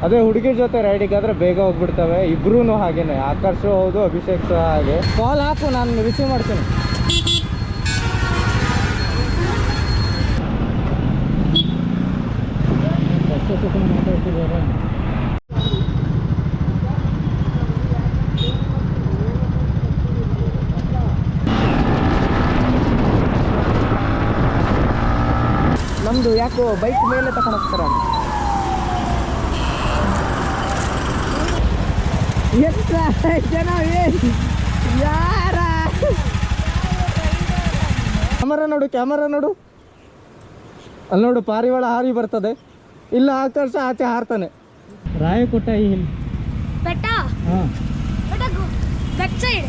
ಅದೇ ಹುಡುಗಿರ ಜೊತೆ ರೈಡಿಗೆ ಆದರೆ ಬೇಗ ಹೋಗ್ಬಿಡ್ತವೆ. ಇಬ್ರೂ ಹಾಗೇನೆ, ಆಕರ್ಷು ಹೌದು, ಅಭಿಷೇಕ್ ಸಹ ಹಾಗೆ. ಕಾಲ್ ಹಾಕು, ನಾನು ರಿಸೀವ್ ಮಾಡ್ತೀನಿ. ಮಾತಾಡ್ತಿದ್ದಾರೆ. ನಮ್ಮದು ಯಾಕೋ ಬೈಕ್ ಮೇಲೆ ತಗೊಂಡು ಹೋಗ್ತಾರ. ಜನ ಯಾರ ಕ್ಯಾಮರಾ ನೋಡು, ಕ್ಯಾಮರಾ ನೋಡು, ಅಲ್ಲಿ ನೋಡು, ಪಾರಿವಾಳ ಹಾರಿ ಬರ್ತದೆ. ಇಲ್ಲ ಆಕರ್ಷ ಆಚೆ ಹಾರ್ತಾನೆ. ರಾಯಕೋಟ ಹಿಲ್ ಬೆಟ್ಟ. ಹಾಂ, back side.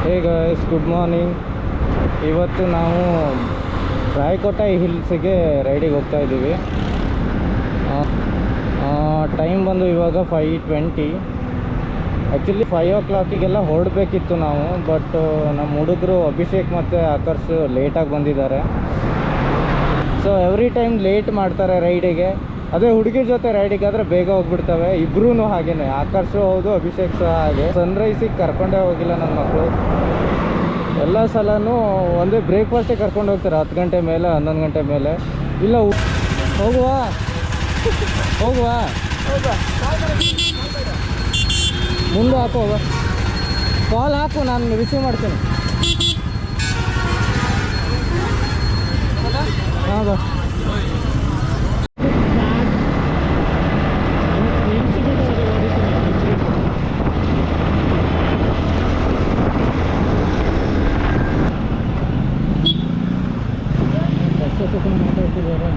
Hey guys, good morning. ಇವತ್ತು ನಾವು ರಾಯಕೋಟ ಹಿಲ್ಸಿಗೆ ರೈಡಿಗೆ ಹೋಗ್ತಾ ಇದ್ದೀವಿ. ಟೈಮ್ ಬಂದು ಇವಾಗ 5:20. ಆ್ಯಕ್ಚುಲಿ 5 o'clockಗೆಲ್ಲ ಹೊರಡಬೇಕಿತ್ತು ನಾವು, ಬಟ್ ನಮ್ಮ ಹುಡುಗರು ಅಭಿಷೇಕ್ ಮತ್ತು ಆಕರ್ಷ್ ಲೇಟಾಗಿ ಬಂದಿದ್ದಾರೆ. ಸೊ ಎವ್ರಿ ಟೈಮ್ ಲೇಟ್ ಮಾಡ್ತಾರೆ ರೈಡಿಗೆ. ಅದೇ ಹುಡುಗಿರ ಜೊತೆ ರೈಡಿಗೆ ಆದರೆ ಬೇಗ ಹೋಗ್ಬಿಡ್ತವೆ. ಇಬ್ರೂ ಹಾಗೇನೆ, ಆಕರ್ಷು ಹೌದು, ಅಭಿಷೇಕ್ ಸಹ ಹಾಗೆ. ಸನ್ರೈಸಿಗೆ ಕರ್ಕೊಂಡೇ ಹೋಗಿಲ್ಲ ನನ್ನ ಮಕ್ಕಳು. ಎಲ್ಲ ಸಲನೂ ಒಂದೇ ಬ್ರೇಕ್ಫಾಸ್ಟಿಗೆ ಕರ್ಕೊಂಡು ಹೋಗ್ತಾರೆ 10 ಗಂಟೆ ಮೇಲೆ, 11 ಗಂಟೆ ಮೇಲೆ. ಇಲ್ಲ ಹೋಗುವ ಮುಂದೆ ಹಾಕು, ಹೋಗ. ಕಾಲ್ ಹಾಕು, ನಾನು ರಿಸೀವ್ ಮಾಡ್ತೀನಿ. ಹಾಂ ಬಾ. ಮಾತಾಡ್ತಿದ್ದಾರೆ.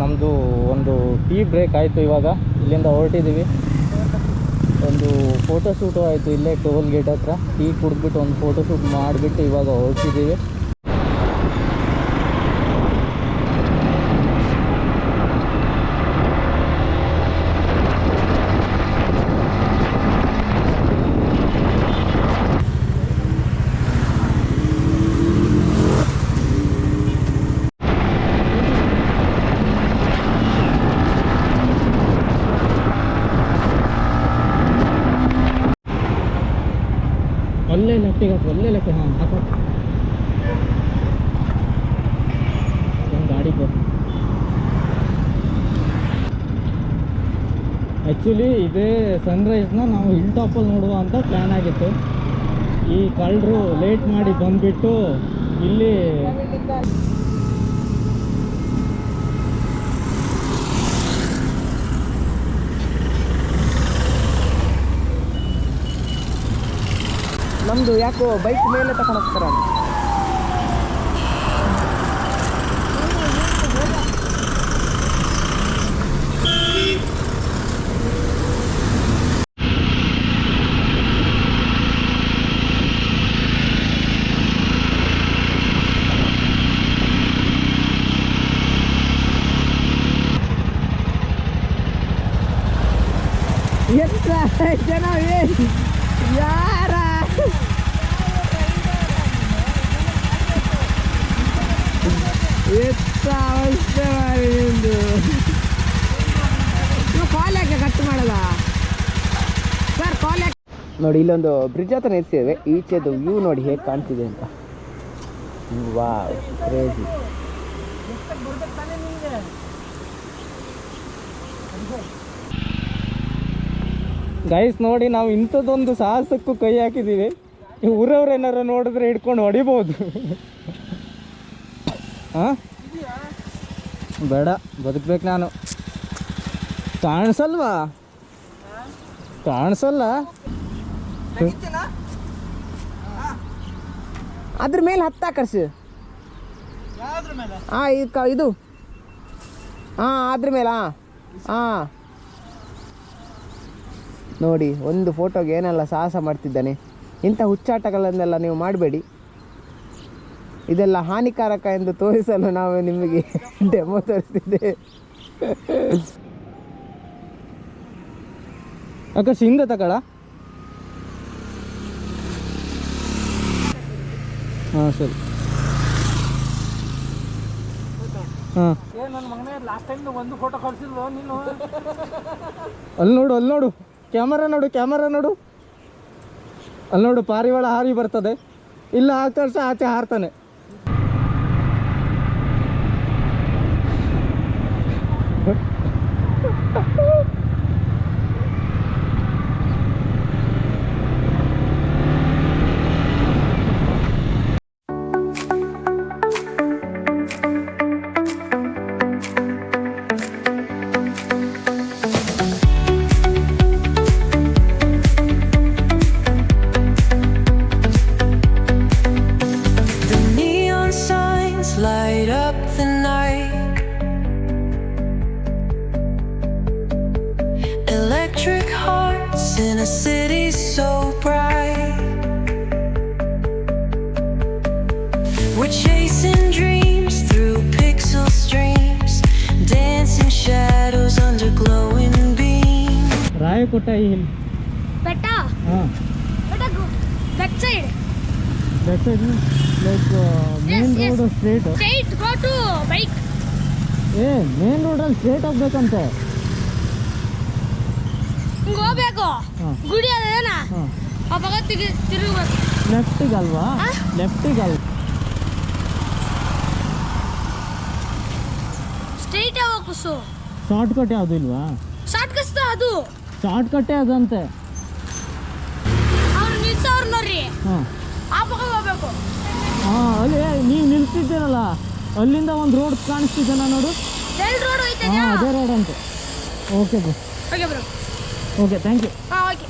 ನಮ್ಮದು ಒಂದು ಟೀ ಬ್ರೇಕ್ ಆಯಿತು. ಇವಾಗ ಇಲ್ಲಿಂದ ಹೊರಟಿದ್ದೀವಿ. ಒಂದು ಫೋಟೋ ಶೂಟು ಆಯಿತು ಇಲ್ಲೇ ಟೋಲ್ ಗೇಟ್ ಹತ್ರ. ಟೀ ಕುಡಿದ್ಬಿಟ್ಟು ಒಂದು ಫೋಟೋ ಶೂಟ್ ಮಾಡಿಬಿಟ್ಟು ಇವಾಗ ಹೊರಟಿದ್ದೀವಿ. ಒಳ್ಳೆ ಲೆಫ್ಟಿಗೆ ಹಾಕಿ, ಒಳ್ಳೆ ಲೆಕ್ಕ. ಹಾಂ ಹಾಕೋ. ಒಂದು ಗಾಡಿ ಬೋ. ಆ್ಯಕ್ಚುಲಿ ಇದೇ ಸನ್ರೈಸ್ನ ನಾವು ಹಿಲ್ ಟಾಪಲ್ಲಿ ನೋಡುವ ಅಂತ ಪ್ಲ್ಯಾನ್ ಆಗಿತ್ತು. ಈ ಕಳ್ಳರು ಲೇಟ್ ಮಾಡಿ ಬಂದುಬಿಟ್ಟು ಇಲ್ಲಿ ನಮ್ಮದು ಯಾಕೋ ಬೈಕ್ ಮೇಲೆ ತಗೊಂಡು ಹೋಗ್ತಾರ. ಜನ ಯಾರ ಅವಸ್ಥೆ ಮಾಡಿ ನಿಂದು. ಕಾಲ್ ಯಾಕೆ ಕಟ್ ಮಾಡಲ್ಲ ಸರ್? ಕಾಲ್ ಯಾಕೆ ನೋಡಿ, ಇಲ್ಲೊಂದು ಬ್ರಿಡ್ಜ್ ಹತ್ರ ನಿಲ್ಸಿದ್ದೇವೆ. ಈಚೆದು ವ್ಯೂ ನೋಡಿ ಹೇಗೆ ಕಾಣ್ತಿದೆ ಅಂತ. Wow, crazy. ಗೈಸ್ ನೋಡಿ, ನಾವು ಇಂಥದ್ದೊಂದು ಸಾಹಸಕ್ಕೂ ಕೈ ಹಾಕಿದ್ದೀವಿ. ಈ ಊರವ್ರು ಏನಾರು ನೋಡಿದ್ರೆ ಹಿಡ್ಕೊಂಡು ಹೊಡಿಬೋದು. ಹಾಂ, ಬೇಡ, ಬದುಕ್ಬೇಕು ನಾನು. ಕಾಣಿಸಲ್ವಾ? ಕಾಣಿಸಲ್ಲ. ಅದ್ರ ಮೇಲೆ ಹತ್ತಾಕರ್ಸು. ಹಾಂ, ಇದು ಹಾಂ, ಅದ್ರ ಮೇಲೆ. ಹಾಂ ನೋಡಿ, ಒಂದು ಫೋಟೋಗೆ ಏನೆಲ್ಲ ಸಾಹಸ ಮಾಡ್ತಿದ್ದಾನೆ. ಇಂಥ ಹುಚ್ಚಾಟಗಳನ್ನೆಲ್ಲ ನೀವು ಮಾಡಬೇಡಿ. ಇದೆಲ್ಲ ಹಾನಿಕಾರಕ ಎಂದು ತೋರಿಸಲು ನಾವು ನಿಮಗೆ ಡೆಮೋ ತೋರಿಸ್ತಿದ್ದೆ. ಆಕರ್ಷ್ ಹಿಂದೆ ತಗೊಳ. ಹಾಂ ಸರಿ. ಹಾಂ, ನನ್ನ ಮಗನೇ ಲಾಸ್ಟ್ ಟೈಮ್ ಒಂದು ಫೋಟೋ ಕಳಿಸಿಲ್ವ ನೀನು? ಅಲ್ಲಿ ನೋಡು, ಅಲ್ಲಿ ನೋಡು, ಕ್ಯಾಮರಾ ನೋಡು, ಕ್ಯಾಮರಾ ನೋಡು. ಅಲ್ಲಿ ನೋಡು, ಪಾರಿವಾಳ ಹಾರಿ ಬರ್ತದೆ. ಇಲ್ಲ, ಆಕರ್ಷ ಆಚೆ ಹಾರ್ತಾನೆ. Light up the night. Electric hearts in a city so bright. We're chasing dreams through pixel streams, dancing shadows under glowing beams. Rayakota hill. ಬೆಟ್ಟ. ಹಾಂ, ಬೆಟ್ಟ back side. That's it. Like main road straight. Straight go to bike. Main ರೋಡಲ್ಲಿ straight ಹೋಗ್ಬೇಕಂತೆ. ಹಿಂಗೆ ಹೋಗ್ಬೇಕು. ಹಾಂ. ಗುಡಿ ಅದೇನಾ, ಹಾಂ, ಆ ಭಾಗ ತಿರುಗಬೇಕು. ಲೆಫ್ಟಿಗಲ್ವಾ? ಲೆಫ್ಟಿಗಲ್ವ? ಸ್ಟ್ರೈಟ್ ಹೋಗ್ಬೇಕು. ಶಾರ್ಟ್ ಕಟ್ ಯಾವುದು ಇಲ್ವಾ? ಶಾರ್ಟ್ ಕಷ್ಟ ಅದು. ಶಾರ್ಟ್ ಕಟ್ಟೇ ಅದಂತೆ. ಅವ್ರು ನಿಲ್ಸವ್ರು ನೋಡ್ರಿ, ಹಾಂ ಆ ಭಾಗ ಹೋಗ್ಬೇಕು. ಹಾಂ, ಅಲ್ಲಿ ನೀವು ನಿಲ್ತಿದ್ದೀರಲ್ಲ, ಅಲ್ಲಿಂದ ಒಂದು ರೋಡ್ ಕಾಣಿಸ್ತಿದ್ದಾನ ನೋಡು. ಎರಡು ರೋಡ್ ಹೋಯ್ತಾ? ಹಾಂ, ಅದೇ ರೋಡ್ ಅಂತೆ. Okay bro. Okay bro. Okay, thank you. ಹಾಂ, ಓಕೆ.